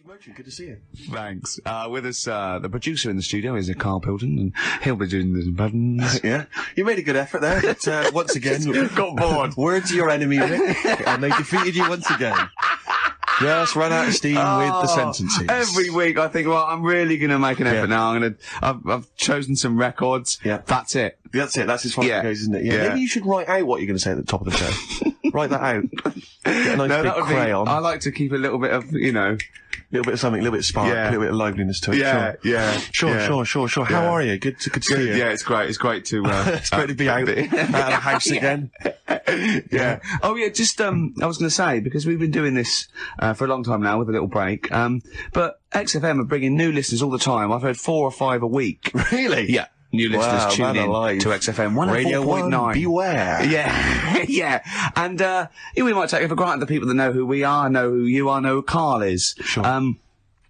Steve Merchant, good to see you. Thanks. With us, the producer in the studio is Karl Pilkington, and he'll be doing the buttons. Yeah, you made a good effort there, but once again, got bored. Words are your enemy, Rick, and they defeated you once again. Just run out of steam with the sentences. Every week I think, well, I'm really going to make an effort now. I've chosen some records. Yeah. That's it. That's it. That's as far as it goes, isn't it? Yeah. Maybe you should write out what you're going to say at the top of the show. Write that out. Get a nice big crayon. I like to keep a little bit of, a little bit of something, a little bit of spark, a little bit of liveliness to it. Sure. How are you? Good to see you. Yeah, it's great. It's great to, it's great to be out of the house again. Yeah. Oh yeah, just, I was going to say, because we've been doing this, for a long time now with a little break, but XFM are bringing new listeners all the time. I've heard 4 or 5 a week. Really? Yeah. New listeners tune in to XFM 104.9. Beware. Yeah, yeah. And, we might take it for granted the people that know who we are, know who you are, know who Karl is. Sure.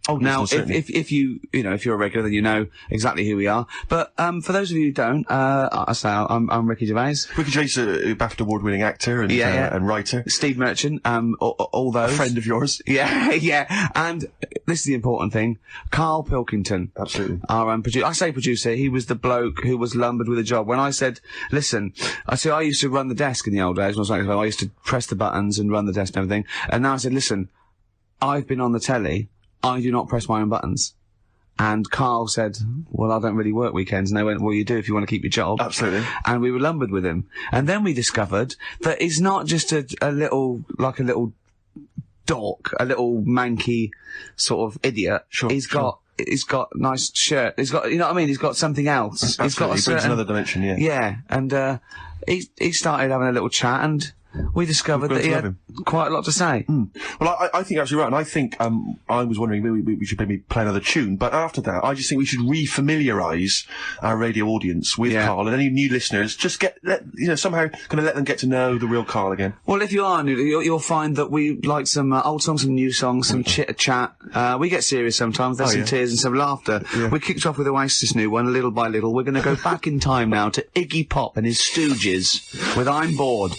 Now, if you're a regular, then you know exactly who we are. But, for those of you who don't, I'm Ricky Gervais. Ricky Gervais, BAFTA award-winning actor and writer. Steve Merchant, all those. A friend of yours. Yeah, yeah. And this is the important thing. Karl Pilkington. Absolutely. Our producer. I say producer, he was the bloke who was lumbered with a job. When I said, listen, I used to run the desk in the old days. When I used to press the buttons and run the desk and everything. And now I said, listen, I've been on the telly. I do not press my own buttons. And Karl said, well, I don't really work weekends. And they went, well, you do if you want to keep your job. Absolutely. And we were lumbered with him. And then we discovered that he's not just a little dork, a little manky sort of idiot. Sure. He's got nice shirt. He's got, you know what I mean? He's got something else. Absolutely. He's got He brings another dimension, yeah. Yeah. And, he started having a little chat and we discovered that he had quite a lot to say. Well, I think you're absolutely right, and I think I was wondering maybe we should maybe play another tune, but after that, I just think we should re-familiarise our radio audience with Karl, and any new listeners, just somehow kind of let them get to know the real Karl again. Well, if you are new, you'll find that we like some old songs, some new songs, some chit-chat. We get serious sometimes, there's some tears and some laughter. Yeah. We kicked off with Oasis' new one, Little by Little. We're going to go back in time now to Iggy Pop and his Stooges with I'm Bored.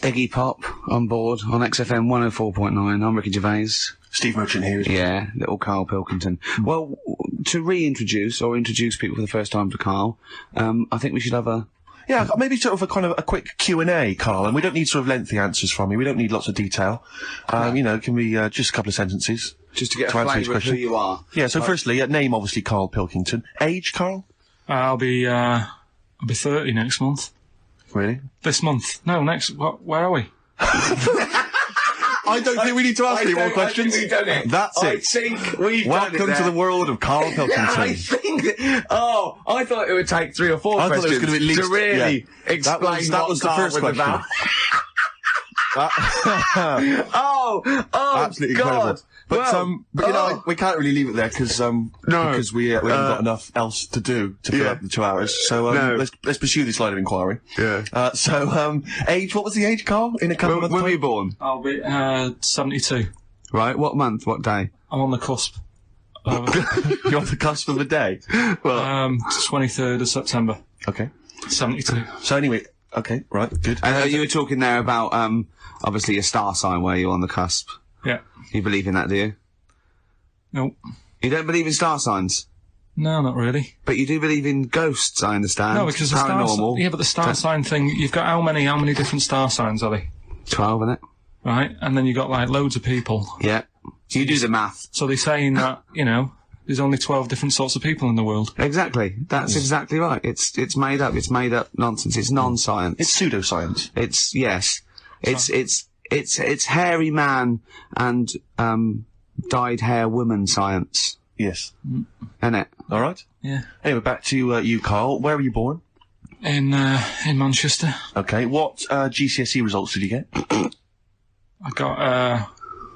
Iggy Pop on board on XFM 104.9. I'm Ricky Gervais. Steve Merchant here. Yeah, little Karl Pilkington. Well, to reintroduce or introduce people for the first time to Karl, I think we should have a... Yeah, maybe sort of a quick Q&A, Karl, and we don't need sort of lengthy answers from you. We don't need lots of detail. It can be just a couple of sentences. Just to get a flavour of who you are. Yeah, so firstly, name obviously Karl Pilkington. Age, Karl? I'll be 30 next month. Really? This month? No, next. Where are we? I don't think we need to ask any more questions. We've done it. That's it. I think we've Welcome done it to the world of Karl Pilkington. I think. I thought it would take 3 or 4 I questions thought it was going to be at least, to really explain that was the first question. Absolutely God. incredible. But we can't really leave it there because we haven't got enough else to do to fill up the 2 hours. So let's pursue this line of inquiry. Yeah. Age? What was the age, Karl? In a couple of months. When were you born? I'll be 72. Right. What month? What day? I'm on the cusp. You're on the cusp of a day. Well, 23rd of September. Okay. 72. So anyway, okay, right, good. And you were talking there about obviously a star sign where you're on the cusp. Yeah. You believe in that, do you? Nope. You don't believe in star signs? No, not really. But you do believe in ghosts, I understand. No, because the star sign thing, you've got how many different star signs are they? 12, innit? Right, and then you've got like loads of people. Yeah. You do the math. So they're saying that, there's only 12 different sorts of people in the world. Exactly. That's exactly right. It's made up. It's made up nonsense. It's non-science. It's pseudoscience. It's hairy man and dyed hair woman science. Yes. Isn't it? All right. Yeah. Anyway, back to you, Karl. Where were you born? In Manchester. Okay. What GCSE results did you get? I got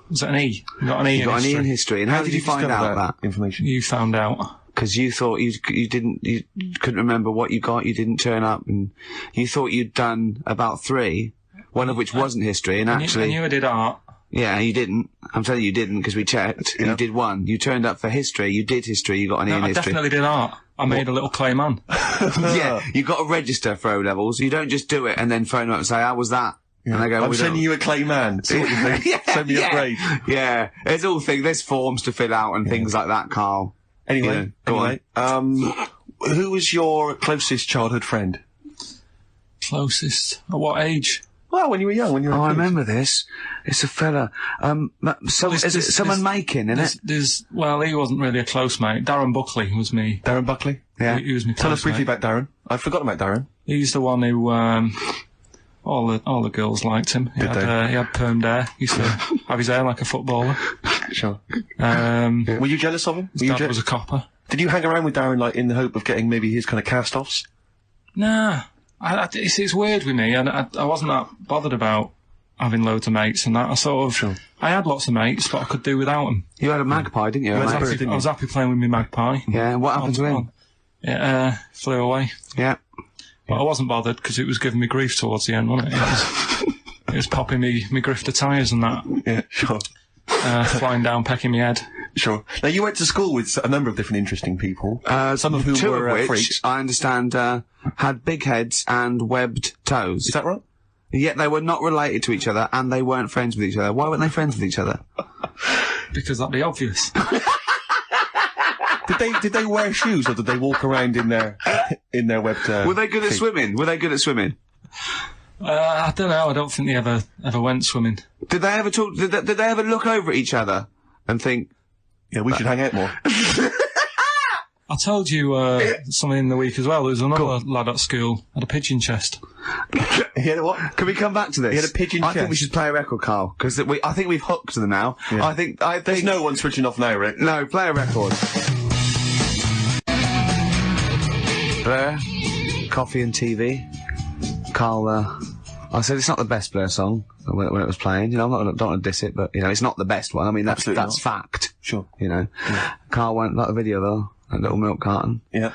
was it an E? You got an E. You got an E in history. And how did you find out that information? You found out. Because you thought you couldn't remember what you got, you didn't turn up, and you thought you'd done about 3, one of which wasn't history, and actually... I knew I did art. Yeah, you didn't. I'm telling you didn't, because we checked. Yeah. You did 1. You turned up for history, you did history, you got an E in history. I definitely did art. I made a little clay man. Yeah, you got to register for O-levels. You don't just do it and then phone up and say, how was that? And they go, I'm sending you a clay man. See what you think? Send me a grade. Yeah. There's all things, there's forms to fill out and things like that, Carl. Anyway, who was your closest childhood friend? Closest? At what age? Well, when you were young, when you were a I kid. remember this. It's a fella. Is it someone making, isn't it? Well, he wasn't really a close mate. Darren Buckley was me. Darren Buckley? Yeah. He was my Tell us close briefly mate. about Darren. I've forgotten about Darren. He's the one who, all the girls liked him. He had permed hair. He used to have his hair like a footballer. Sure. Were you jealous of him? His dad was a copper. Did you hang around with Darren, like, in the hope of getting maybe his kind of cast-offs? Nah. It's weird with me, and I wasn't that bothered about having loads of mates and that. I had lots of mates, but I could do without them. You had a magpie, didn't you? I was happy playing with my magpie. Yeah, what happened to him? It flew away. Yeah. But I wasn't bothered because it was giving me grief towards the end, wasn't it? It was popping me grifter tyres and that. Yeah, sure. Flying down, pecking my head. Sure. Now, you went to school with a number of different interesting people. Some of whom two were of which, freaks. I understand, had big heads and webbed toes. Is that right? Yet they were not related to each other, and they weren't friends with each other. Why weren't they friends with each other? Because that'd be obvious. Did they wear shoes, or did they walk around in their webbed? Were they good at feet? swimming? I don't know. I don't think they ever went swimming. Did they ever talk? Did they ever look over at each other and think, Yeah, we should hang out more. I told you something in the week as well. There was another lad at school had a pigeon chest. He had a what? Can we come back to this? He had a pigeon I think chest. we should play a record, Carl, because I think we've hooked them now. Yeah. I think There's no one switching off now, Rick. No, play a record. Blur, Coffee and TV. Carl, I said it's not the best Blur song when it was playing. You know, I don't want to diss it, but you know, it's not the best one. I mean, that's fact. Sure. You know, Yeah. Carl went like the video though, that little milk carton. Yeah.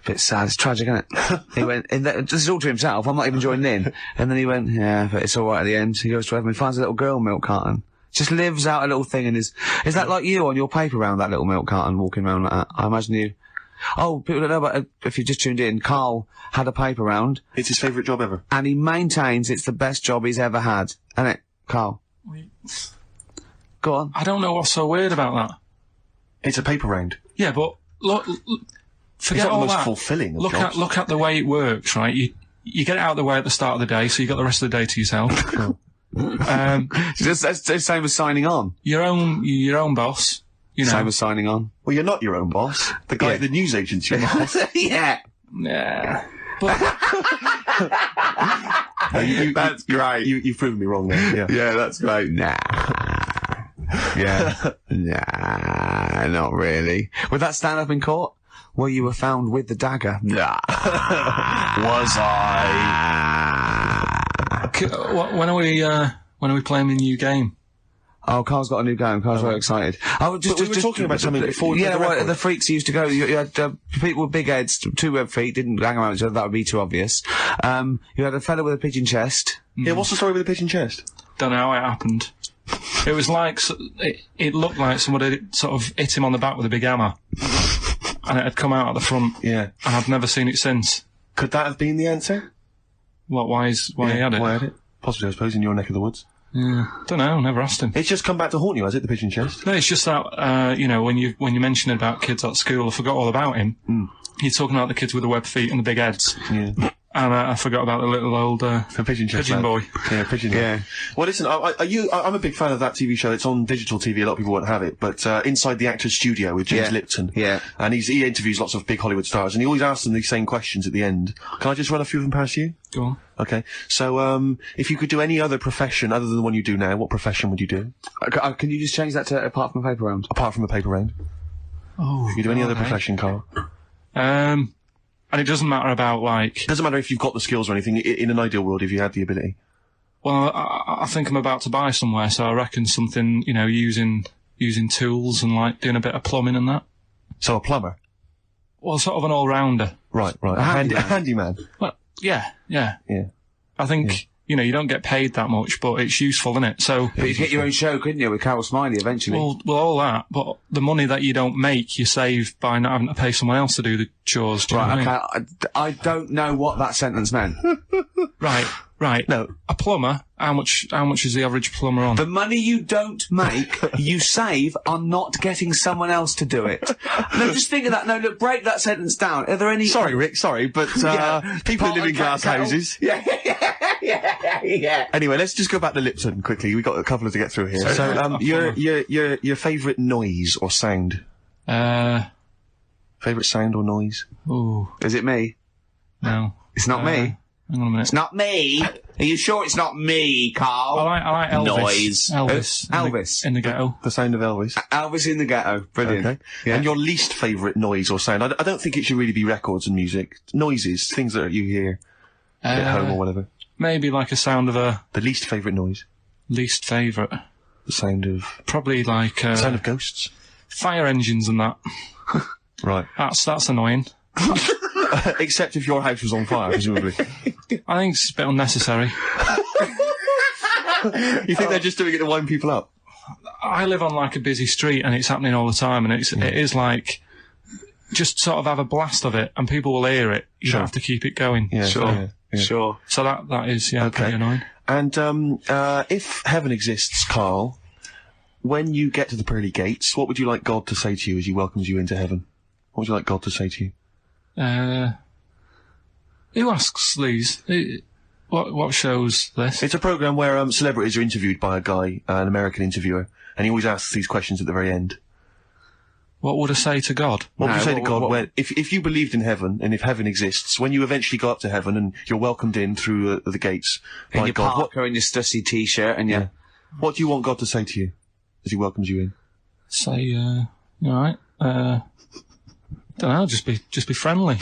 Bit sad. It's tragic, isn't it? He went, this is all to himself. I'm not even joining in. And then he went, yeah, but it's all right at the end. He goes to heaven. He finds a little girl milk carton. Just lives out a little thing and is that like you on your paper round, that little milk carton, walking around like that? I imagine you. Oh, people don't know about, if you just tuned in, Carl had a paper round. It's his favourite job ever. And he maintains it's the best job he's ever had. Isn't it, Carl? Go on. I don't know what's so weird about that. It's a paper round. Yeah, but look, forget It's not all the most that. fulfilling of jobs. Look at the way it works, right? You get it out of the way at the start of the day, so you got the rest of the day to yourself. That's the same as signing on. Your own boss. You know. Same as signing on. Well, you're not your own boss. The guy at the news agent's your boss. Yeah. Yeah. But That's great. You've proven me wrong there. Yeah. Yeah, that's great. Nah. Yeah. Nah, not really. Would that stand up in court? Well, you were found with the dagger. Nah. Was I? when are we playing the new game? Oh, Carl's got a new game. Carl's very excited. Oh, But we were talking about something before. Yeah, the well, record. the freaks used to go. You had people with big heads, two web feet, didn't hang around each other. That would be too obvious. You had a fella with a pigeon chest. Yeah, what's the story with the pigeon chest? Don't know how it happened. It was like it looked like somebody had sort of hit him on the back with a big hammer, and it had come out at the front. Yeah. And I've never seen it since. Could that have been the answer? What? Why he had it? Why had it? Possibly, I suppose, in your neck of the woods. Yeah. Don't know. Never asked him. It's just come back to haunt you, has it, the pigeon chest? No, it's just that you know, when you mentioned about kids at school, I forgot all about him. You're talking about the kids with the web feet and the big heads. Yeah. And I forgot about the little old The pigeon chest. pigeon lad. boy. Yeah, pigeon. Yeah. Well, listen, I'm a big fan of that TV show. It's on digital TV. A lot of people won't have it, but Inside the Actor's Studio with James Yeah. Lipton. Yeah. And he interviews lots of big Hollywood stars, and he always asks them these same questions at the end. Can I just run a few of them past you? Go on. Okay. So, if you could do any other profession other than the one you do now, what profession would you do? Can you just change that to apart from a paper round? Apart from a paper round. Oh. If you do any other profession, Carl. And it doesn't matter about like. It doesn't matter if you've got the skills or anything. In an ideal world, if you had the ability. Well, I think I'm about to buy somewhere, so I reckon something, you know, using tools and like doing a bit of plumbing and that. So a plumber. Well, sort of an all-rounder. Right. A handyman. Well, yeah. Yeah. I think, you know, you don't get paid that much, but it's useful, isn't it? So. But you could get your own show, couldn't you, with Carol Smiley eventually? Well, all that, but the money that you don't make, you save by not having to pay someone else to do the chores. Do you know what I mean? I don't know what that sentence meant. Right. Right. No. A plumber. How much is the average plumber on? The money you don't make, you save on not getting someone else to do it. No, just think of that. No, look, break that sentence down. Are there any... Sorry, Rick, but people who live in glass houses. Yeah. Anyway, let's just go back to Lipton quickly. We've got a couple to get through here. So, your favourite noise or sound? Favourite sound or noise? Ooh. Is it me? No. It's not me. Hang on a minute. It's not me. Are you sure it's not me, Carl? I like Elvis. Noise. Elvis. In the ghetto. The sound of Elvis. Elvis in the ghetto. Brilliant. Okay. Yeah. And your least favourite noise or sound? I don't think it should really be records and music. Noises, things that you hear at home or whatever. Maybe like a sound of a... The least favourite noise? Least favourite. The sound of... Probably like... the sound of ghosts? Fire engines and that. Right. That's annoying. Except if your house was on fire, presumably. I think it's a bit unnecessary. You think they're just doing it to wind people up? I live on like a busy street and it's happening all the time, and it is like just sort of have a blast of it and people will hear it. You don't have to keep it going. Yeah, sure. Yeah. Sure. So that is pretty annoying. And if heaven exists, Carl, when you get to the pearly gates, what would you like God to say to you as He welcomes you into heaven? What would you like God to say to you? Who asks these? What shows this? It's a programme where celebrities are interviewed by a guy, an American interviewer, and he always asks these questions at the very end. What would I say to God? What would you say to God when, if you believed in heaven, and if heaven exists, when you eventually go up to heaven and you're welcomed in through the gates by in your God? Parker and your Stussy t-shirt and your... What do you want God to say to you as He welcomes you in? Say, alright, don't know, just be friendly.